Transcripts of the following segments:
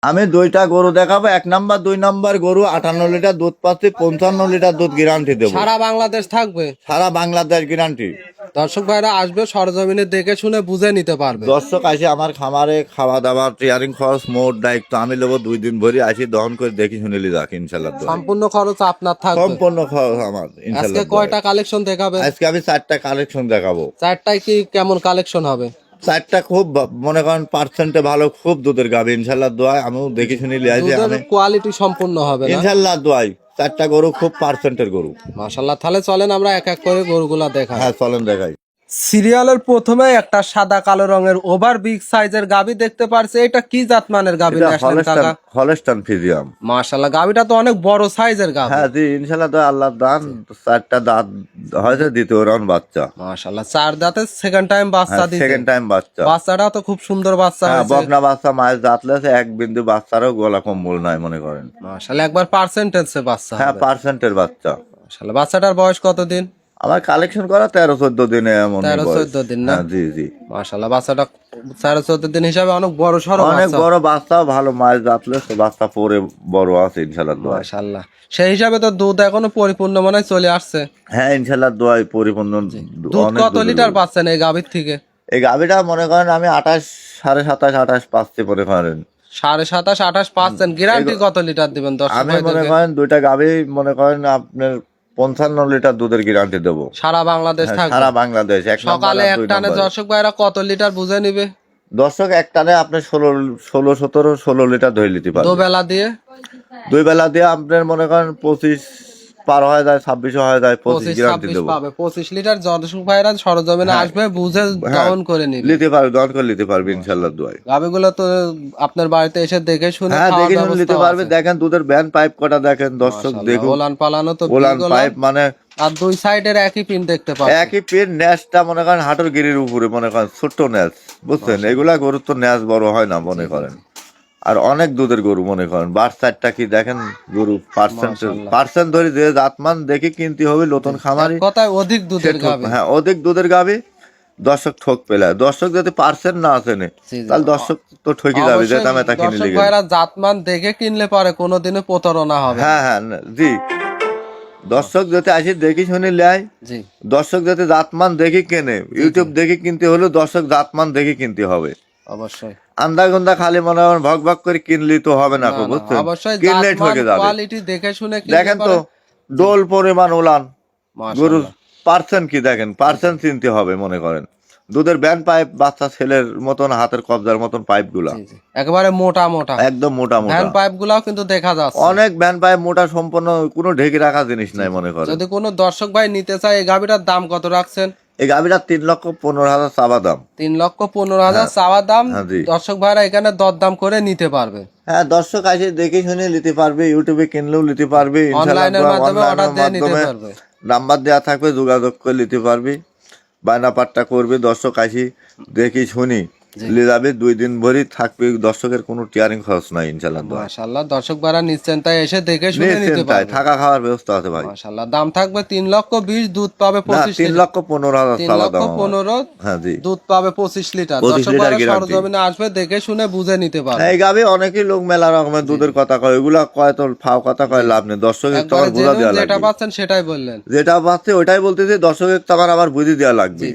আমি দুইটা গরু দেখাবো। 1 নাম্বার 2 নাম্বার গরু 58 লিটার দুধ পাচ্ছি, 55 লিটার দুধ গ্যারান্টি দেবো। সারা বাংলাদেশ থাকবে, সারা বাংলাদেশ গ্যারান্টি। দর্শক ভাইরা আসবে সরজমিনে দেখে শুনে বুঝে নিতে পারবে। দর্শক আসে আমার খামারে, খাওয়া দাওয়া টিয়ারিং খরচ মোট দায়িত্ব আমি নেবো। 2 দিন ভরি আসি দহন করে দেখি শুনে যাক ইনশাল্লাহ। সম্পূর্ণ খরচ আপনার থাকবে, সম্পূর্ণ খরচ আমার আজকে ইনশাল্লাহ। কয়টা কালেকশন দেখাবে? আজকে আমি 4টা কালেকশন দেখাবো। 4টায় কি কেমন কালেকশন হবে? 4টা খুব মনে করেন পার্সেন্টে ভালো, খুব দুধের গাবে ইনশাল্লাহ দোয়ায়। আমিও দেখি শুনে লিয়ে যে আমি কোয়ালিটি সম্পূর্ণ হবে না ইনশাল্লাহ দোয়াই। 4টা গরু খুব পার্সেন্টের গরু মাশাআল্লাহ। তাহলে চলেন আমরা এক এক করে গরুগুলা দেখাই। হ্যাঁ চলেন দেখাই। সিরিয়ালের প্রথমে একটা সাদা কালো রঙের ওভার বিগ সাইজের গাবি দেখতে পারছে। এটা কি জাতমানের গাবি? Holstein Friesian. মাশাআল্লাহ, গাবিটা তো অনেক বড় সাইজের গাবি। হ্যাঁ জি ইনশাআল্লাহ তো আল্লাহর দান। 4টা দাঁত হয়েছে, দ্বিতীয় রাউন্ড বাচ্চা। মাশাআল্লাহ, 4 দাঁতে সেকেন্ড টাইম বাচ্চা দিছে। সেকেন্ড টাইম বাচ্চা। বাচ্চাটা তো খুব সুন্দর বাচ্চা হয়েছে। বকনা বাচ্চা, মায়ের দাঁত লেছে, এক বিন্দু বাচ্চারও গলা কম্বল নাই মনে করেন। মাশাআল্লাহ, একবার পার্সেন্টেজে বাচ্চা। হ্যাঁ পার্সেন্টের বাচ্চা। মাশাআল্লাহ, বাচ্চাটার বয়স কতদিন? আমার কালেকশন করা 13-14 দিনে এমন। 13-14 দিন না? জি জি। মাশাআল্লাহ, বাচ্চাটা 13-14 দিন হিসাবে অনেক বড় সরো, অনেক বড় বাচ্চা, ভালো মায়ের দাঁত লেছে, বাচ্চা পরে বড় আছে ইনশাআল্লাহ। মাশাআল্লাহ, সেই হিসাবে তো দুধ এখনো পরিপূর্ণ মনে হয় চলে আসছে। হ্যাঁ ইনশাআল্লাহ দোয়াই পরিপূর্ণ। দুধ কত লিটার পাচ্ছেন এই গাভীর থেকে? এই গাভীটা মনে করেন আমি 28, 27.5, 28 পাচ্ছি মনে করেন। 27.5, 28 পাচ্ছেন। গ্যারান্টি কত লিটার দিবেন? আমি মনে করেন দুইটা গাভী মনে করেন আপনার 55 লিটার দুধের গ্যারান্টি দেবো। সারা বাংলাদেশ থাকবে? সারা বাংলাদেশ। সকালে এক টানে দর্শক ভাইরা কত লিটার বুঝে নিবে? দর্শক এক টানে আপনি 16 লিটার ধরে নিতে পারবেন। দুবেলা দিয়ে? 2 বেলা দিয়ে আপনার মনে করেন 25 পার হয়ে যায়, 26 হয়ে যায়, 25 গ্যারান্টি দেবো। 25 লিটার দর্শক ভাইরা সরজমিনে আসবে, বুঝে দহন করে নিবে। নিতে পারবে, দহন করে নিতে পারবে ইনশাআল্লাহ দোয়াই। গাভীগুলো তো আপনার বাড়িতে এসে দেখে শুনে হ্যাঁ দেখে শুনে নিতে পারবে। দেখেন দুধের ব্যান্ড পাইপ কটা দেখেন দর্শক, দেখুন ওলান পালানো তো ওলান পাইপ মানে। আর দুই সাইডের একই পিন দেখতে পাচ্ছেন। একই পিন। ন্যাসটা মনে করেন হাঁটুর গিরির উপরে মনে করেন ছোট্ট ন্যাস, বুঝছেন? এগুলা গরুর তো ন্যাস বড় হয় না মনে করেন। আর অনেক দুধের গরু মনে করেন। বার সাইডটা কি দেখেন গরু পার্সেন্ট ধরে যে জাতমান দেখে কিনতে হবে নতুন খামারি। কথায় অধিক দুধের গাভী। হ্যাঁ অধিক দুধের গাভী। দর্শক ঠক পেলে, দর্শক যদি পার্সেন্ট না আসেনে তাহলে দর্শক তো ঠকি যাবে যে দামে তা কিনে নিয়ে গেলে। জাতমান দেখে কিনলে পারে কোনোদিনও প্রতারণা হবে। হ্যাঁ হ্যাঁ জি। দর্শক যদি আসি দেখি শুনে লেয়, দর্শক যদি জাতমান দেখে কেনে, ইউটিউব দেখে কিনতে হলে দর্শক জাতমান দেখে কিনতে হবে অবশ্যই। আন্দা গন্দা খালি মনে হয় ভক ভক করে কিনলি তো হবে না, বুঝছেন? কিনলে ঠকে যাবে। কোয়ালিটি দেখে শুনে দেখেন তো ডোল পরিমাণ উলান গরুর পার্সেন্ট কি দেখেন, পার্সেন্ট চিনতে হবে মনে করেন। দুধের ব্যান্ড পাইপ বাচ্চা ছেলের মতন, হাতের কবজার মতন পাইপ গুলা একেবারে মোটা মোটা, একদম মোটা মোটা। ব্যান্ড পাইপ গুলাও কিন্তু দেখা যাচ্ছে অনেক ব্যান্ড পাইপ মোটা, সম্পূর্ণ কোনো ঢেকে রাখা জিনিস নাই মনে করেন। যদি কোনো দর্শক ভাই নিতে চায় এই গাভীটার দাম কত রাখছেন? এই গাভীটা 3,15,000 চাওয়া দাম। 3,15,000 চাওয়া দাম। দর্শক ভাইরা এখানে দরদাম করে নিতে পারবে। হ্যাঁ দর্শক আসে দেখে শুনে নিতে পারবে, ইউটিউবে কিনলেও নিতে পারবে, অনলাইনের মাধ্যমে অর্ডার দিয়ে নিতে পারবে। নাম্বার দেওয়া থাকবে, যোগাযোগ করে নিতে পারবে, বায়না পাট্টা করবে। দর্শক আসি দেখি শুনি লিয়ে যাবে, 2 দিন ভরি থাকবে। দর্শকের কোনো টিয়ারিং খরচ নাই ইনশাআল্লাহ। মাশাআল্লাহ, দর্শক ভাইরা নিশ্চিন্তায় এসে দেখে শুনে নিতে পারবে। থাকা খাওয়ার ব্যবস্থা আছে ভাই। মাশাআল্লাহ, দাম থাকবে 3,20,000, দুধ পাবে 25 লিটার। 3,15,000 চাওয়া দাম। 3,15,000 হ্যাঁ জি। দুধ পাবে 25 লিটার। দর্শক ভাইরা সরজমিনে আসবে, দেখে শুনে বুঝে নিতে পারবে। এই গাবে অনেকেই লোক মেলা রকমের দুধের কথা কয়, এগুলা কয় তো ফাও কথা কয়, লাভ নেই। দর্শকের তো আমার বুঝা দেওয়া লাগবে। যেটা পাচ্ছেন সেটাই বললেন। যেটা পাচ্ছে ওইটাই বলতেছি, দর্শকের তো আমার বুঝি দেওয়া লাগবে।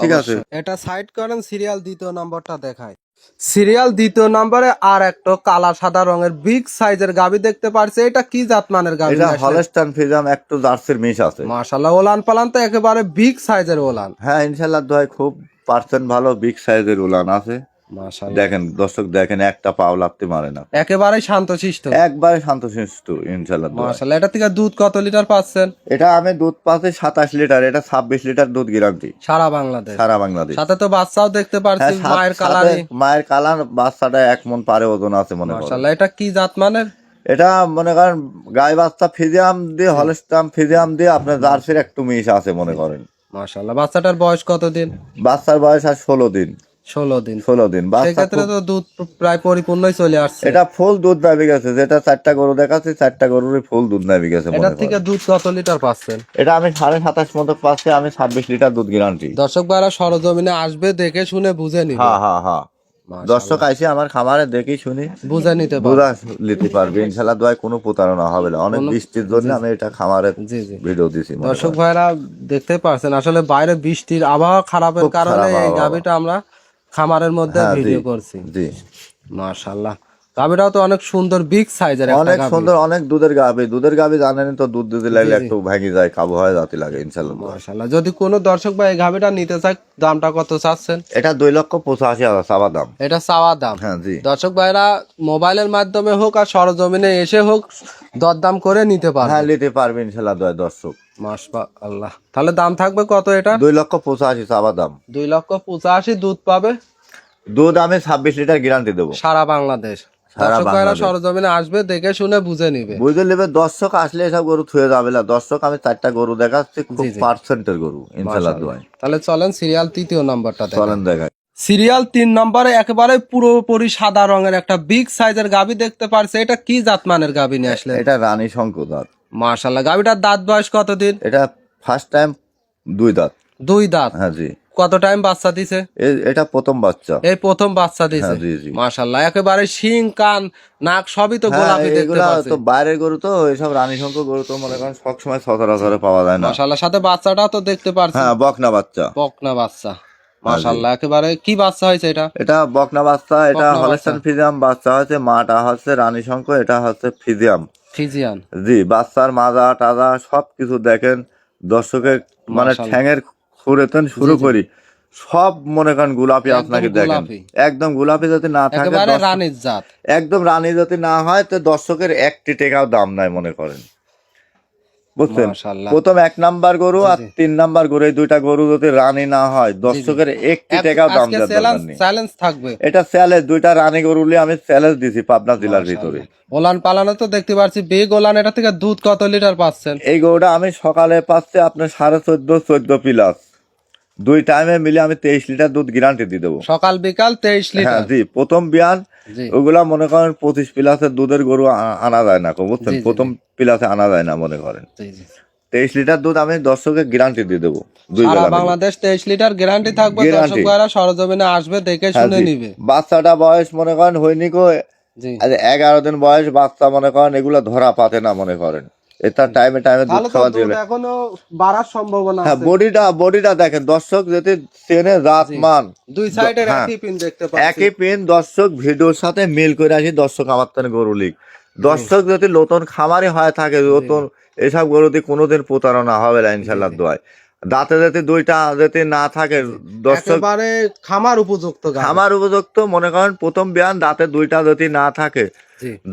ঠিক আছে, এটা সাইড করেন। সিরিয়াল দ্বিতীয় নম্বরটা দেখায়। সিরিয়াল দ্বিতীয় নম্বরে আর একটা কালা সাদা রঙের বিগ সাইজের গাভী দেখতে পারছে। এটা কি জাতমানের গাভী? এটা হলস্টাইন ফ্রিজিয়ান, একটু জার্সির মিশ আছে। মাশাআল্লাহ, ওলান পালান তো একেবারে বিগ সাইজের ওলান। হ্যাঁ ইনশাআল্লাহ দোয়াই খুব পার্সেন্ট ভালো, বিগ সাইজের ওলান আছে। মাশাআল্লাহ, দেখেন দর্শক দেখেন, একটা পাও লাপতে মারে না, একেবারে শান্তশিষ্ট, একবারে শান্তশিষ্ট ইনশাআল্লাহ। মাশাআল্লাহ, এটা থেকে দুধ কত লিটার পাচ্ছেন? এটা আমি দুধ পাচ্ছি 27 লিটার। এটা 26 লিটার দুধ গ্যারান্টি সারা বাংলাদেশ। সারা বাংলাদেশ। সাথে তো বাচ্চাও দেখতে পারছি, মায়ের কালারে। মায়ের কালার, বাচ্চাটা 1 মণ পারে ওজন আছে মনে করেন। মাশাআল্লাহ, এটা কি জাতমানের? এটা মনে করেন গাই বাচ্চা ফ্রিজিয়াম দিয়ে, হলস্টাইন ফ্রিজিয়াম দিয়ে আপনার জার্সির একটু মিশ আছে মনে করেন। মাশাআল্লাহ, বাচ্চাটার বয়স কতদিন? বাচ্চার বয়স আর 16 দিন। 16 দিন। 16 দিন। সেক্ষেত্রে তো দুধ প্রায় পরিপূর্ণই চলে আসছে। এটা ফুল দুধ নামে গেছে। যেটা 4টা গরু দেখাচ্ছে, 4টা গরুরই ফুল দুধ নামে গেছে। এটা থেকে দুধ কত লিটার পাচ্ছেন? এটা আমি 27.5 মতো পাচ্ছি। আমি 26 লিটার দুধ গ্যারান্টি। দর্শক ভাইরা সরজমিনে আসবে, দেখে শুনে বুঝে নিবে। হ্যাঁ হ্যাঁ হ্যাঁ দর্শক আইসে আমার খামারে দেখি শুনি বুঝে নিতে বুঝা নিতে পারবে ইনশাল্লাহ দোয়া কোনো প্রতারণা হবে না। অনেক বৃষ্টির জন্য আমি এটা খামারে ভিডিও দিছি। দর্শক ভাইরা দেখতে পাচ্ছেন আসলে বাইরে বৃষ্টির আবহাওয়া খারাপের কারণে এই গাভীটা আমরা খামারের মধ্যে ভিডিও করছি। জি মাশাআল্লাহ, গাভীটাও তো অনেক সুন্দর, বিগ সাইজের, অনেক সুন্দর, অনেক দুধের গাভী জানেন তো, দুধ দিতে লাগলে একটু ভাঙি যায়, খাবো হয় জাতি লাগে ইনশাল্লাহ। মাশাআল্লাহ, যদি কোনো দর্শক ভাই এই গাভীটা নিতে চায় দামটা কত চাচ্ছেন? এটা 2,85,000 চাওয়া দাম। এটা চাওয়া দাম। হ্যাঁ জি। দর্শক ভাইরা মোবাইলের মাধ্যমে হোক আর সরজমিনে এসে হোক দরদাম করে নিতে পারবে। হ্যাঁ নিতে পারবে ইনশাল্লাহ দর্শক। মাশাআল্লাহ, তাহলে দাম থাকবে কত? এটা 2,85,000 চাওয়া দাম। 2,85,000 দুধ পাবে। দুধ আমি 26 লিটার গ্যারান্টি দেবো সারা বাংলাদেশ। দর্শক ভাইরা সরজমিনে আসবে, দেখে শুনে বুঝে নিবে। বুঝে নেবে। দর্শক আসলে এসব গরু থুয়ে যাবে না। দর্শক আমি 4টা গরু দেখাচ্ছি, খুব পার্সেন্টের গরু ইনশাল্লাহ দোয়ায়। তাহলে চলেন সিরিয়াল 3 নম্বরটা চলেন দেখাই। সিরিয়াল 3 নম্বরে একেবারে পুরোপুরি সাদা রঙের একটা বিগ সাইজের গাভী দেখতে পারছে। এটা কি জাতমানের গাভী নিয়ে আসলে? এটা রানী শঙ্কর দাঁত। মাশাআল্লাহ, গাভীটার দাঁত বয়স কতদিন? এটা ফার্স্ট টাইম 2 দাঁত। 2 দাঁত। হ্যাঁ জি। কত টাইম বাচ্চা দিছে? এটা প্রথম বাচ্চা। এই প্রথম বাচ্চা দিছে। জি জি। মাশাআল্লাহ, একেবারে শিং কান নাক সবই তো গোলাপি দেখতে পাচ্ছি। তো বাইরের গরু তো, এসব রানী শঙ্কর গরু তো মনে করেন সব সময় সচরাচর পাওয়া যায় না। মাশাআল্লাহ, সাথে বাচ্চাটাও তো দেখতে পারছি। হ্যাঁ বকনা বাচ্চা। বকনা বাচ্চা, মাশাআল্লাহ, একেবারে কি বাচ্চা হয়েছে এটা? এটা বকনা বাচ্চা। এটা হলস্টাইন ফ্রিজিয়ান বাচ্চা হচ্ছে। মাটা হচ্ছে রানী শঙ্কর, এটা হচ্ছে ফ্রিজিয়ান। ফ্রিজিয়ান। জি। বাচ্চার মাজা টাজা সবকিছু দেখেন দর্শকের, মানে ঠ্যাঙের খুরেতেন শুরু করি সব মনে করেন গোলাপি। আপনাকে দেখেন একদম গোলাপি যদি না থাকে, রানীর জাত, একদম রানী যদি না হয় তো দর্শকের একটি টাকাও দাম নাই মনে করেন, বুঝছেন? প্রথম 1 নাম্বার গরু আর 3 নাম্বার গরু, এই 2টা গরু যদি রানী না হয় দর্শকের একটি টাকাও দাম দেওয়ার দরকার নেই। চ্যালেঞ্জ থাকবে। এটা চ্যালেঞ্জ। 2টা রানী গরু নিয়ে আমি চ্যালেঞ্জ দিছি পাবনা জেলার ভিতরে। ওলান পালানো তো দেখতে পাচ্ছি বেগ ওলান। এটা থেকে দুধ কত লিটার পাচ্ছেন? এই গরুটা আমি সকালে পাচ্ছি আপনার 14.5 প্লাস। 2 টাইমে মিলে আমি 23 লিটার দুধ গ্যারান্টি দিয়ে দেবো। সকাল বিকাল 23 লিটার। হ্যাঁ জি। প্রথম বিয়ান ওগুলা মনে করেন 25 প্লাসের দুধের গরু আনা যায় না, বুঝছেন? প্রথম প্লাসে আনা যায় না মনে করেন। 23 লিটার দুধ আমি দর্শকের গ্যারান্টি দিয়ে দেবো। সারা বাংলাদেশ 23 লিটার গ্যারান্টি থাকবে। দর্শক ভাইরা সরজমিনে আসবে, দেখে শুনে নিবে। বাচ্চাটা বয়স মনে করেন হয়নি কো 11 দিন বয়স বাচ্চা, মনে করেন এগুলা ধরা পাতে না মনে করেন। এটা টাইমে টাইমে দুধ খাওয়া দিলে এখনো বাড়ার সম্ভাবনা আছে। হ্যাঁ বডিটা দেখেন দর্শক, যদি চেনে জাত মান, 2 সাইডের একই পিন দেখতে পাচ্ছেন। একই পিন। দর্শক ভিডিওর সাথে মিল করে আসি। দর্শক আমার তো গরু লিগ। দর্শক যদি নতুন খামারি হয় থাকে, নতুন এসব গরুতে কোনোদিন প্রতারণা হবে না ইনশাল্লাহ দোয়ায়। দাঁতে যদি 2টা যদি না থাকে দর্শক, একেবারে খামার উপযুক্ত মনে করেন প্রথম বিয়ান দাঁতে 2টা যদি না থাকে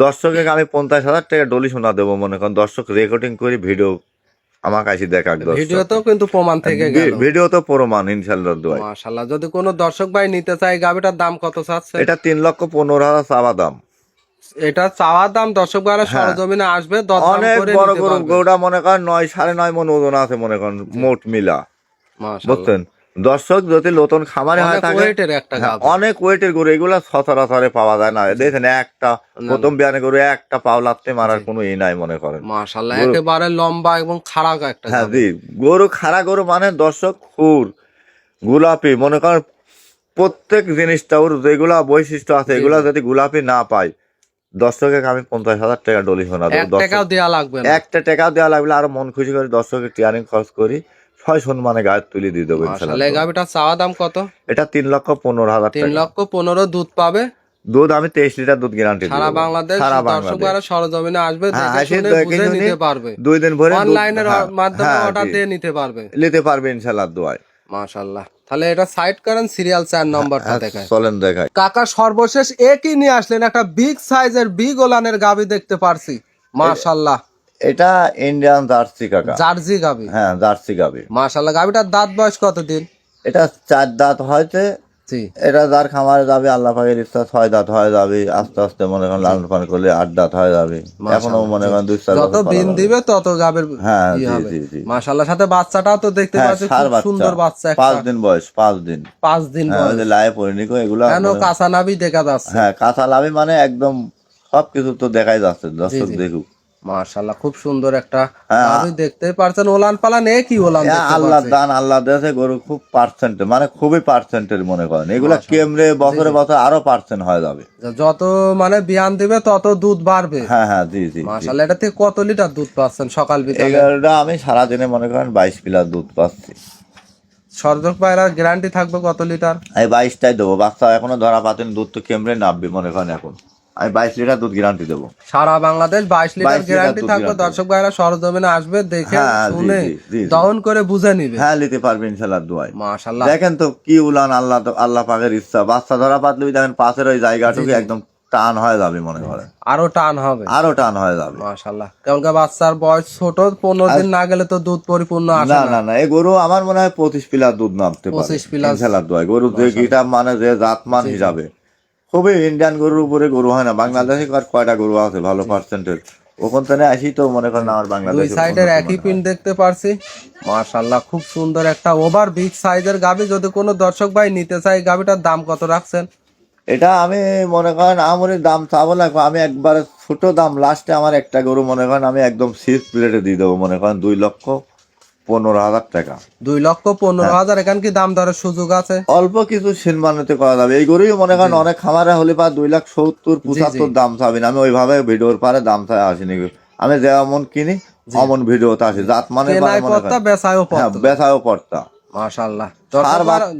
দর্শকে আমি 50,000 টাকা ডলি শোনা দেবো মনে করেন। দর্শক রেকর্ডিং করে ভিডিও আমার কাছে দেখা, ভিডিও তো কিন্তু প্রমাণ থেকে গেল। ভিডিও তো প্রমাণ ইনশাআল্লাহ দোয়া। মাশাআল্লাহ, যদি কোনো দর্শক ভাই নিতে চায় গাবিটার দাম কত চাচ্ছে? এটা 3,15,000 চাওয়া দাম। এটা চাওয়া দাম। দর্শক ভাইরা সরজমিনে আসবে, অনেক বড় গরু। গরুটা মনে করেন 9-9.5 মণ ওজন আছে মনে করেন মোট মিলা, বুঝছেন? দর্শক যদি নতুন খামারে হয় থাকে, অনেক ওয়েটের গরু, এগুলা সচরাচরে পাওয়া যায় না। দেখেন একটা প্রথম বিয়ানে গরু একটা পাও লাত্তে মারার কোনো ই নাই মনে করেন। মাশাআল্লাহ, একেবারে লম্বা এবং খাড়া একটা। হ্যাঁ জি। গরু খাড়া গরু মানে দর্শক খুর গোলাপি মনে করেন। প্রত্যেক জিনিসটা ওর যেগুলা বৈশিষ্ট্য আছে এগুলা যদি গোলাপি না পাই দর্শকে আমি 50,000 টাকা ডলি শোনা দেবো। 1 টাকাও দেওয়া লাগবে না। 1 টাকাও দেওয়া লাগবে। আরো মন খুশি করে দর্শকের টিয়ারিং খরচ করি 6 সম্মানে গায়ে তুলে দিয়ে দেবো ইনশাআল্লাহ। গাবিটার চাওয়া দাম কত? এটা 3,15,000 টাকা। 3,15,000 দুধ পাবে। দুধ আমি 23 লিটার দুধ গ্যারান্টি দেব। সারা বাংলাদেশ দর্শক ভাইরা সরজমিনে আসবে, দেখে শুনে বুঝে নিতে পারবে। 2 দিন ভরে অনলাইনের মাধ্যমে অর্ডার দিয়ে নিতে পারবে ইনশাআল্লাহ দোয়ায়। মাশাআল্লাহ, তাহলে এটা সাইড করেন, সিরিয়াল 4 নম্বরটা দেখায়। চলেন দেখাই। কাকা সর্বশেষ একই নিয়ে আসলেন, একটা বিগ সাইজের বিগ ওলানের গাবি দেখতে পারছি। মাশাআল্লাহ, এটা ইন্ডিয়ান জার্সি কাকা। জার্সি গাবি। হ্যাঁ জার্সি গাবি। মাশাআল্লাহ, গাবিটার দাঁত বয়স কতদিন? এটা 4 দাঁত হয়েছে। এটা যার খামারে যাবে আল্লাহ পাকের ইচ্ছা 6 দাঁত হয়ে যাবে। আস্তে আস্তে মনে করেন লালন পালন করলে 8 দাঁত হয়ে যাবে। এখনো মনে করেন 2-4 যত দিন দিবে তত গাবের। হ্যাঁ জি জি। মাশাআল্লাহ, সাথে বাচ্চাটাও তো দেখতে পাচ্ছি খুব সুন্দর বাচ্চা। 5 দিন বয়স। 5 দিন বয়স। লাইভ পরিনি কো এগুলা কেন কাঁচা নাভি দেখা যাচ্ছে। হ্যাঁ কাঁচা নাভি মানে একদম সবকিছু তো দেখাই যাচ্ছে দর্শক দেখুক। মাশাআল্লাহ, খুব সুন্দর একটা হ্যাঁ। গাভী দেখতে পারছেন। ওলান পালান কি ওলান দেখতে আল্লাহ পাচ্ছি। দান, আল্লাহ দেশে গরু খুব পার্সেন্ট, মানে খুবই পার্সেন্টের মনে করেন, এগুলা মাশাআল্লাহ। কেমরে বছরে বছর আরো পার্সেন্ট হয়ে যাবে। যত মানে বিয়ান দিবে তত দুধ বাড়বে। হ্যাঁ হ্যাঁ, জি জি। মাশাআল্লাহ, এটা থেকে কত লিটার দুধ পাচ্ছেন সকাল বিকালে? এগারোটা আমি সারাদিনে মনে করেন 22 প্লাস দুধ পাচ্ছি। সরজক পায়রার গ্যারান্টি থাকবে কত লিটার? আমি 22টাই দেবো, বাচ্চা এখনো ধরা পাতেন, দুধ তো কেমরে নামবে মনে করেন, এখন আমি 22 লিটার দুধ গ্যারান্টি দেবো। সারা বাংলাদেশ 22 লিটার 22 গ্যারান্টি দুধ থাকবে। guarantee। দর্শক ভাইরা সরজমিনে আসবে, দেখে হ্যাঁ, জি, শুনে জি, জি, জি। দহন করে বুঝে নিবে। হ্যাঁ, নিতে পারবে ইনশাল্লাহ দোয়ায়। মাশাআল্লাহ, দেখেন তো কি উলান, আল্লাহ আল্লাহ পাকের ইচ্ছা, বাচ্চা ধরা পাতলে দেখেন পাশের ওই জায়গাটুকু একদম টান হয়ে যাবে মনে করেন, আরো টান হবে। আরো টান হয়ে যাবে। মাশাআল্লাহ, কেমন বাচ্চার বয়স ছোট, 15 দিন না গেলে তো দুধ পরিপূর্ণ আসে না না। না না, এই গরু আমার মনে হয় 25 প্লাস দুধ নামতে পারে 25 প্লাস। ইনশাল্লাহ দোয়ায়। গরু যে গিটা মানে যে জাতমান হিসাবে খুবই ইন্ডিয়ান গরুর উপরে গরু হয় না। বাংলাদেশে আর কয়টা গরু আছে ভালো পার্সেন্টের, ওখান থেকে আসি তো মনে করেন আমার দুই বাংলাদেশে সাইডের একই পিন দেখতে পারছি। মাশাআল্লাহ, খুব সুন্দর একটা ওভার বিগ সাইজের গাভী। যদি কোনো দর্শক ভাই নিতে চাই, গাভীটার দাম কত রাখছেন? এটা আমি মনে করেন আমরের দাম চাবো না, আমি একবারে ছোট দাম লাস্টে আমার একটা গরু মনে করেন আমি একদম 6 প্লেটে দিয়ে দেবো, মনে করেন 2,15,000 টাকা। 2,15,000। এখান কি দাম দরের সুযোগ আছে? অল্প কিছু সিনমানিতে করা যাবে। এই গরুই মনে করেন অনেক খামারে হলে পা 2,70,75 দাম চাবি না। আমি ওইভাবে ভিডিওর পারে দাম চাই আসিনি, আমি যেমন কিনি অমন ভিডিওতে আসি, জাত মানে কেনাই পড়তা, বেচায়ও হ্যাঁ, পড়তা। বেচাও পড়তা। মাশাআল্লাহ,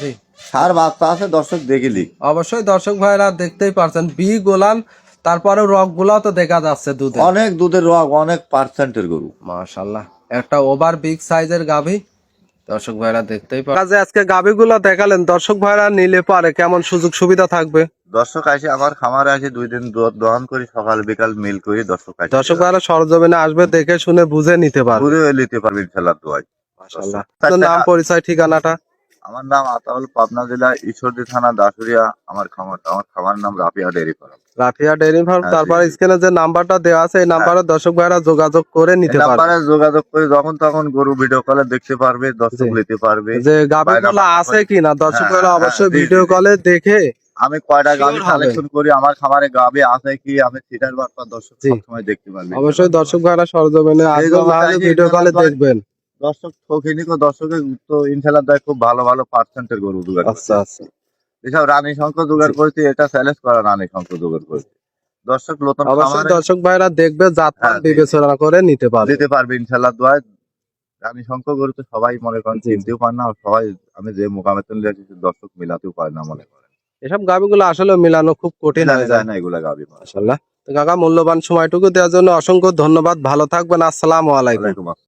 জি সার বাচ্চা আছে, দর্শক দেখিলি অবশ্যই দর্শক ভাইরা দেখতেই পারছেন বি গোলান, তারপরে রক গুলাও তো দেখা যাচ্ছে দুধে। অনেক দুধের রগ, অনেক পার্সেন্টের গরু। মাশাআল্লাহ, একটা ওভার বিগ সাইজের গাভী দর্শক ভাইরা দেখতেই পারে। আজকে গাভীগুলো দেখালেন, দর্শক ভাইরা নিলে পারে কেমন সুযোগ সুবিধা থাকবে? দর্শক আসে আমার খামারে আসে 2 দিন দহন করি, সকাল বিকাল মিল করি। দর্শক আসে, দর্শক ভাইরা সরজমিনে আসবে, দেখে শুনে বুঝে নিতে পারবে। ঘুরে নিতে পারবে ইনশাল্লাহ দোয়াই। মাশাআল্লাহ, আপনার নাম পরিচয় ঠিকানাটা? আমার নাম আতাউল, পাবনা জেলা ঈশ্বরদী থানা দাসুরিয়া। আমার খামার নাম Rafia dairy farm. Rafia dairy farm. হ্যাঁ, তারপরে জি, জি। স্ক্রিনে যে নাম্বারটা দেওয়া আছে, এই নাম্বারে দর্শক ভাইরা যোগাযোগ করে নিতে পারবে। নাম্বারে যোগাযোগ করে যখন তখন গরু ভিডিও কলে দেখতে পারবে, দর্শক জি। নিতে পারবে। যে গাভীগুলো আছে কিনা দর্শক ভাইরা অবশ্যই জি, জি, ভিডিও জি। কলে দেখে আমি কয়টা Sure গাভী হবে। কালেকশন করি, আমার খামারে গাভী আছে কি, আমি সেটার ব্যাপার দর্শক জি। সবসময় দেখতে পারবে। অবশ্যই দর্শক ভাইরা সরজমিনে এই আসবে, জগতে নাহলে আসি ভিডিও কলে ইনশাল্লাহ দেখবেন। দর্শক শৌখিনিক ও দর্শকের তো ইনশাল্লাহ দেয় খুব ভালো ভালো পার্সেন্টের গরু জোগাড় করছে। আচ্ছা আচ্ছা, এসব রানী শঙ্খ জোগাড় করেছি, এটা চ্যালেঞ্জ করা রানী শঙ্খ জোগাড় করেছি। দর্শক নতুন অবশ্যই খামারে দর্শক ভাইরা দেখবে, জাতমান হ্যাঁ, জি, জি। বিবেচনা করে নিতে পারবে। দিতে পারবে ইনশাল্লাহ দোয়ায়। রানী শঙ্খ গরু তো সবাই মনে করেন জি, জি। চিনতেও পারে না, সবাই আমি যে মোকামে তুলে রেখেছি দর্শক মিলাতেও পারে না মনে করেন। এসব গাভীগুলো আসলে মিলানো খুব কঠিন জানে হয়ে যায় যায়। না এগুলা গাভী। মাশাআল্লাহ। তো কাকা, মূল্যবান সময়টুকু দেওয়ার জন্য অসংখ্য ধন্যবাদ। ভালো থাকবেন। আসসালামু আলাইকুম। ওয়ালাইকুম আসসালাম।